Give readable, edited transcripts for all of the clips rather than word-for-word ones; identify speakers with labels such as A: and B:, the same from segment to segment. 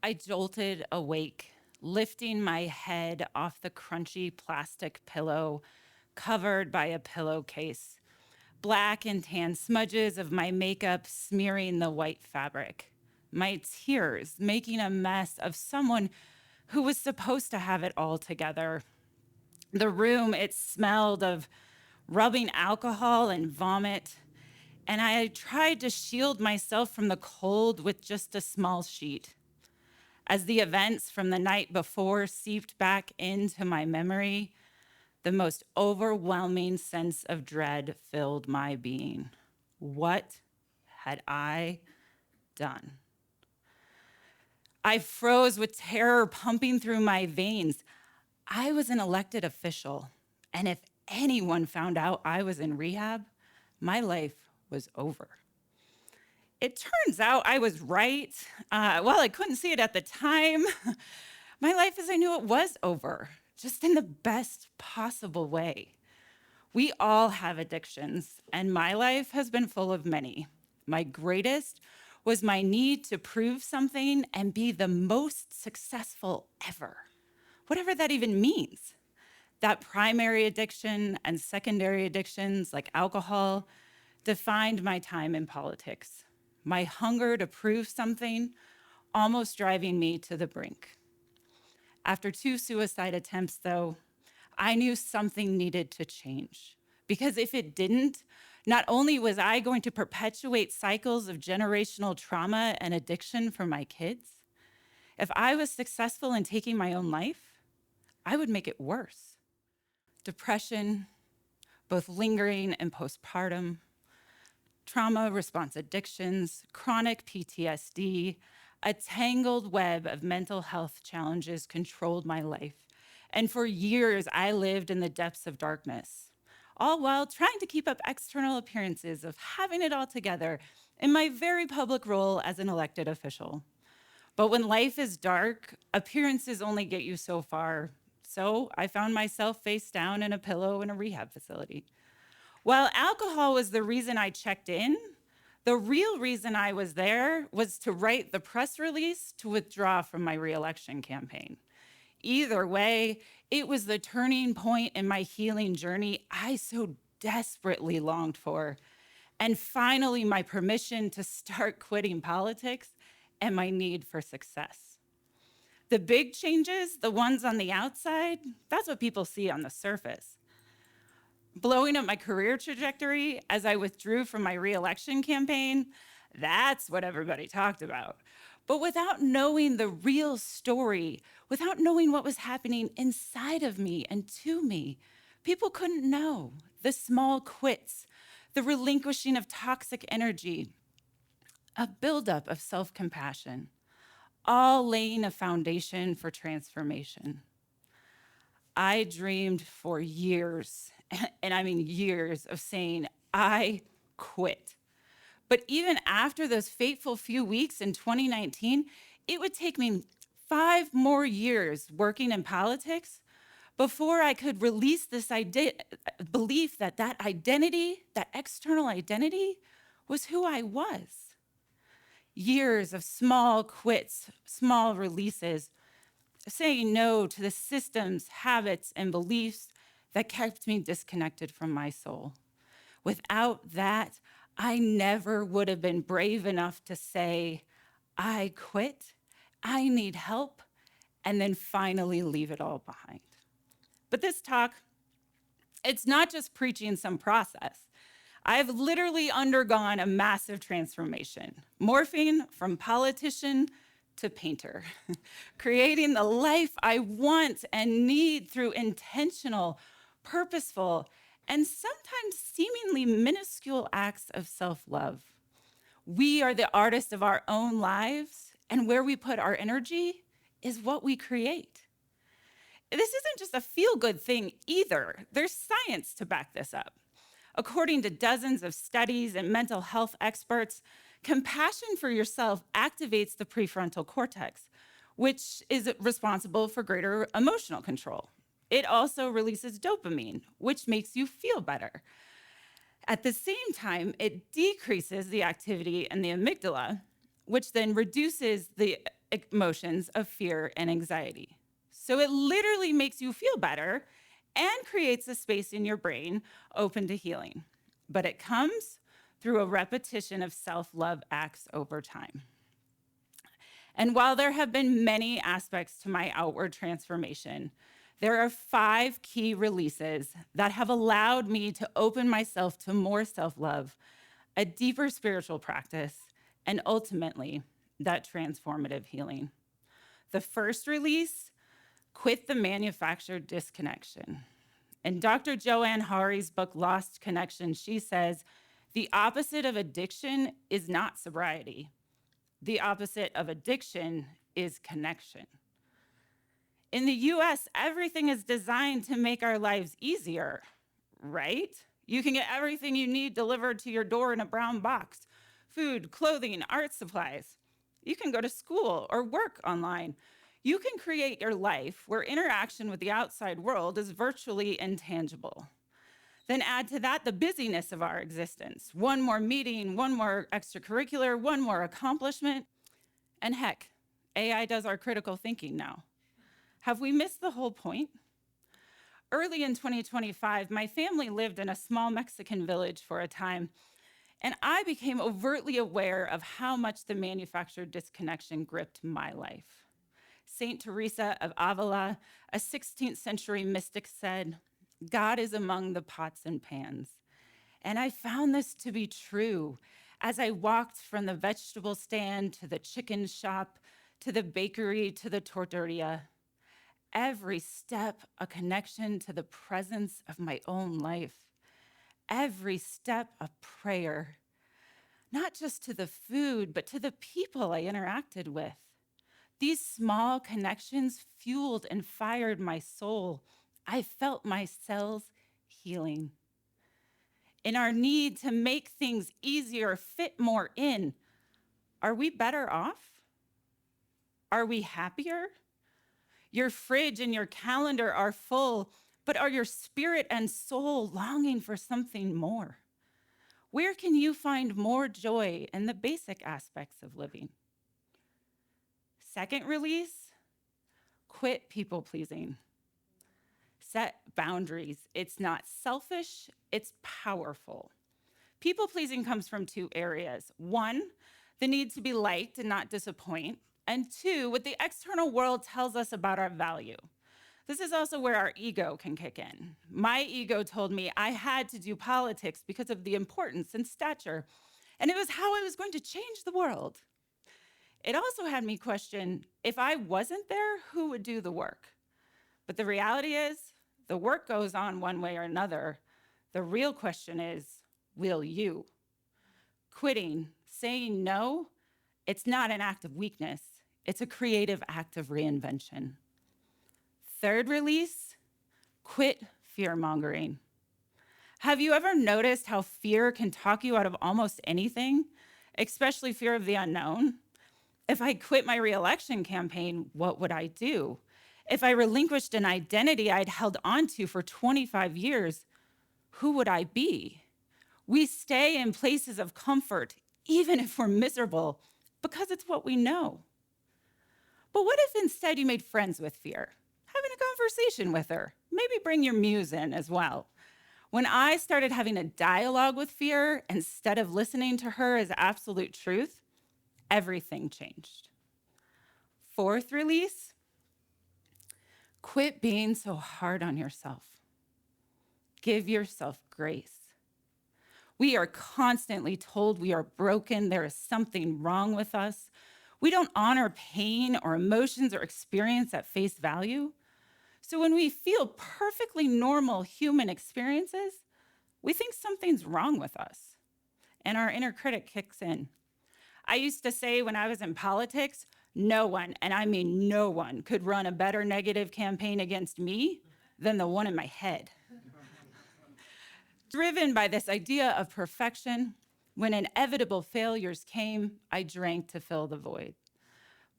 A: I jolted awake, lifting my head off the crunchy plastic pillow covered by a pillowcase, black and tan smudges of my makeup smearing the white fabric, my tears making a mess of someone who was supposed to have it all together. The room, it smelled of rubbing alcohol and vomit, and I tried to shield myself from the cold with just a small sheet. As the events from the night before seeped back into my memory, the most overwhelming sense of dread filled my being. What had I done? I froze with terror pumping through my veins. I was an elected official, and if anyone found out I was in rehab, my life was over. It turns out I was right. While I couldn't see it at the time, my life as I knew it was over, just in the best possible way. We all have addictions, and my life has been full of many. My greatest was my need to prove something and be the most successful ever, whatever that even means. That primary addiction and secondary addictions like alcohol defined my time in politics. My hunger to prove something almost driving me to the brink. After 2 suicide attempts, though, I knew something needed to change. Because if it didn't, not only was I going to perpetuate cycles of generational trauma and addiction for my kids, if I was successful in taking my own life, I would make it worse. Depression, both lingering and postpartum, trauma response addictions, chronic PTSD, a tangled web of mental health challenges controlled my life. And for years, I lived in the depths of darkness, all while trying to keep up external appearances of having it all together in my very public role as an elected official. But when life is dark, appearances only get you so far. So I found myself face down in a pillow in a rehab facility. While alcohol was the reason I checked in, the real reason I was there was to write the press release to withdraw from my reelection campaign. Either way, it was the turning point in my healing journey I so desperately longed for, and finally my permission to start quitting politics and my need for success. The big changes, the ones on the outside, that's what people see on the surface. Blowing up my career trajectory as I withdrew from my reelection campaign, that's what everybody talked about. But without knowing the real story, without knowing what was happening inside of me and to me, people couldn't know the small quits, the relinquishing of toxic energy, a buildup of self-compassion, all laying a foundation for transformation. I dreamed for years, and I mean years, of saying, I quit. But even after those fateful few weeks in 2019, it would take me 5 more years working in politics before I could release this belief that that identity, that external identity, was who I was. Years of small quits, small releases, saying no to the systems, habits, and beliefs that kept me disconnected from my soul. Without that, I never would have been brave enough to say, I quit, I need help, and then finally leave it all behind. But this talk, it's not just preaching some process. I've literally undergone a massive transformation, morphing from politician to painter, creating the life I want and need through intentional, purposeful, and sometimes seemingly minuscule acts of self-love. We are the artists of our own lives, and where we put our energy is what we create. This isn't just a feel-good thing either. There's science to back this up. According to dozens of studies and mental health experts, compassion for yourself activates the prefrontal cortex, which is responsible for greater emotional control. It also releases dopamine, which makes you feel better. At the same time, it decreases the activity in the amygdala, which then reduces the emotions of fear and anxiety. So it literally makes you feel better and creates a space in your brain open to healing. But it comes through a repetition of self-love acts over time. And while there have been many aspects to my outward transformation, there are 5 key releases that have allowed me to open myself to more self-love, a deeper spiritual practice, and ultimately, that transformative healing. The first release, quit the manufactured disconnection. In Dr. Joanne Hari's book, Lost Connection, she says, the opposite of addiction is not sobriety. The opposite of addiction is connection. In the US, everything is designed to make our lives easier, right? You can get everything you need delivered to your door in a brown box: food, clothing, art supplies. You can go to school or work online. You can create your life where interaction with the outside world is virtually intangible. Then add to that the busyness of our existence. One more meeting, one more extracurricular, one more accomplishment. And heck, AI does our critical thinking now. Have we missed the whole point? Early in 2025, my family lived in a small Mexican village for a time, and I became overtly aware of how much the manufactured disconnection gripped my life. Saint Teresa of Avila, a 16th century mystic, said, "God is among the pots and pans." And I found this to be true as I walked from the vegetable stand to the chicken shop, to the bakery, to the tortilleria. Every step, a connection to the presence of my own life. Every step, a prayer, not just to the food, but to the people I interacted with. These small connections fueled and fired my soul. I felt my cells healing. In our need to make things easier, fit more in, are we better off? Are we happier? Your fridge and your calendar are full, but are your spirit and soul longing for something more? Where can you find more joy in the basic aspects of living? Second release, quit people pleasing. Set boundaries. It's not selfish, it's powerful. People pleasing comes from 2 areas. 1, the need to be liked and not disappoint. And 2, what the external world tells us about our value. This is also where our ego can kick in. My ego told me I had to do politics because of the importance and stature, and it was how I was going to change the world. It also had me question, if I wasn't there, who would do the work? But the reality is, the work goes on one way or another. The real question is, will you? Quitting, saying no, it's not an act of weakness. It's a creative act of reinvention. Third release, quit fear-mongering. Have you ever noticed how fear can talk you out of almost anything, especially fear of the unknown? If I quit my re-election campaign, what would I do? If I relinquished an identity I'd held onto for 25 years, who would I be? We stay in places of comfort, even if we're miserable, because it's what we know. But what if instead you made friends with fear? Having a conversation with her, maybe bring your muse in as well. When I started having a dialogue with fear instead of listening to her as absolute truth, everything changed. Fourth release, quit being so hard on yourself. Give yourself grace. We are constantly told we are broken, there is something wrong with us. We don't honor pain or emotions or experience at face value. So when we feel perfectly normal human experiences, we think something's wrong with us, and our inner critic kicks in. I used to say when I was in politics, no one, and I mean no one, could run a better negative campaign against me than the one in my head. Driven by this idea of perfection, when inevitable failures came, I drank to fill the void.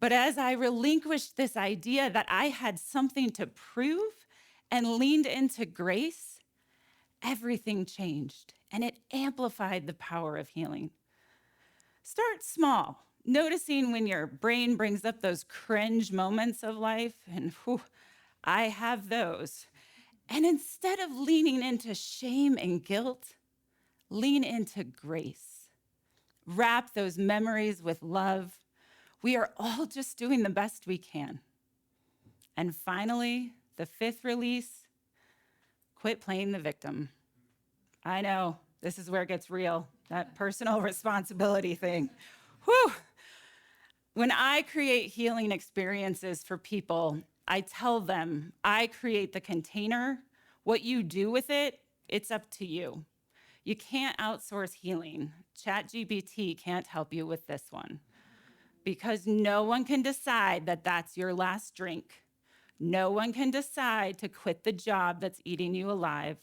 A: But as I relinquished this idea that I had something to prove and leaned into grace, everything changed, and it amplified the power of healing. Start small. Noticing when your brain brings up those cringe moments of life, and whew, I have those. And instead of leaning into shame and guilt, lean into grace. Wrap those memories with love. We are all just doing the best we can. And finally, the fifth release, quit playing the victim. I know, this is where it gets real, that personal responsibility thing. Whew. When I create healing experiences for people, I tell them, I create the container. What you do with it, it's up to you. You can't outsource healing. ChatGPT can't help you with this one because no one can decide that that's your last drink. No one can decide to quit the job that's eating you alive.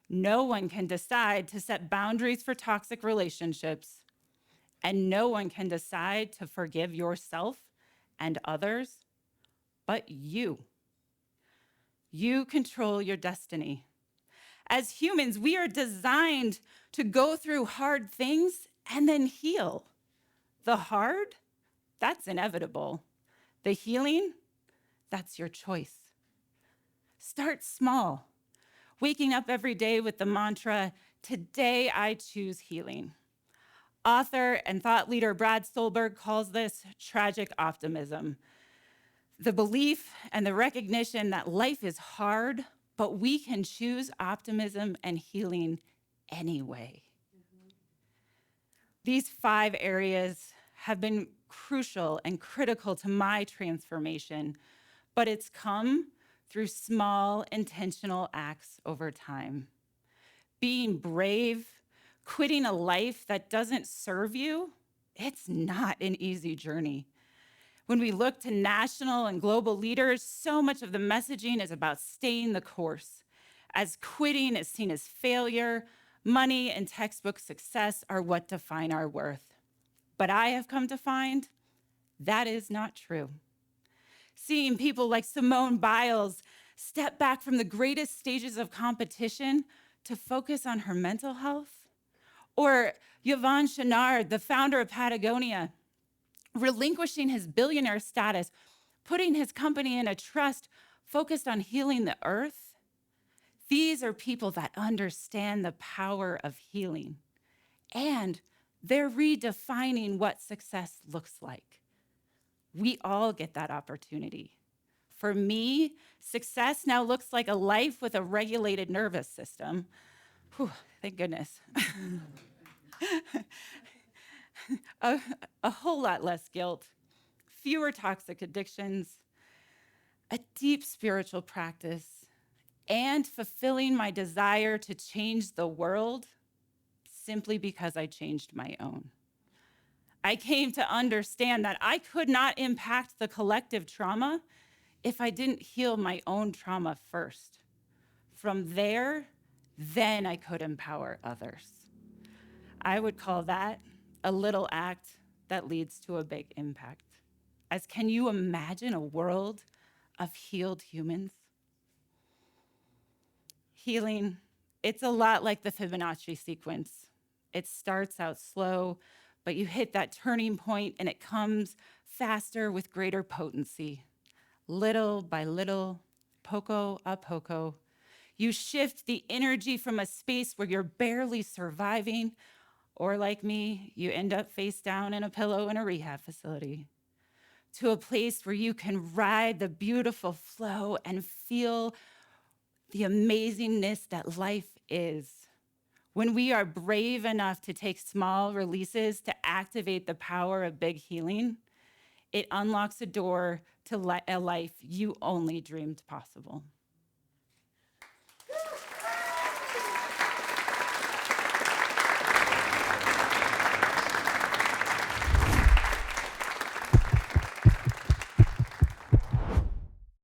A: No one can decide to set boundaries for toxic relationships. And no one can decide to forgive yourself and others but you. You control your destiny. As humans, we are designed to go through hard things and then heal. The hard, that's inevitable. The healing, that's your choice. Start small. Waking up every day with the mantra, today I choose healing. Author and thought leader Brad Stulberg calls this tragic optimism. The belief and the recognition that life is hard, but we can choose optimism and healing anyway. These 5 areas have been crucial and critical to my transformation, but it's come through small, intentional acts over time. Being brave, quitting a life that doesn't serve you, it's not an easy journey. When we look to national and global leaders, so much of the messaging is about staying the course, as quitting is seen as failure. Money and textbook success are what define our worth. But I have come to find that is not true. Seeing people like Simone Biles step back from the greatest stages of competition to focus on her mental health, or Yvon Chouinard, the founder of Patagonia, relinquishing his billionaire status, putting his company in a trust focused on healing the earth. These are people that understand the power of healing, and they're redefining what success looks like. We all get that opportunity. For me, success now looks like a life with a regulated nervous system. Whew, thank goodness. a whole lot less guilt, fewer toxic addictions, a deep spiritual practice, and fulfilling my desire to change the world simply because I changed my own. I came to understand that I could not impact the collective trauma if I didn't heal my own trauma first. From there, then I could empower others. I would call that a little act that leads to a big impact. As can you imagine a world of healed humans? Healing, it's a lot like the Fibonacci sequence. It starts out slow, but you hit that turning point and it comes faster with greater potency. Little by little, poco a poco, you shift the energy from a space where you're barely surviving, or like me, you end up face down in a pillow in a rehab facility, to a place where you can ride the beautiful flow and feel the amazingness that life is. When we are brave enough to take small releases to activate the power of big healing, it unlocks a door to a life you only dreamed possible.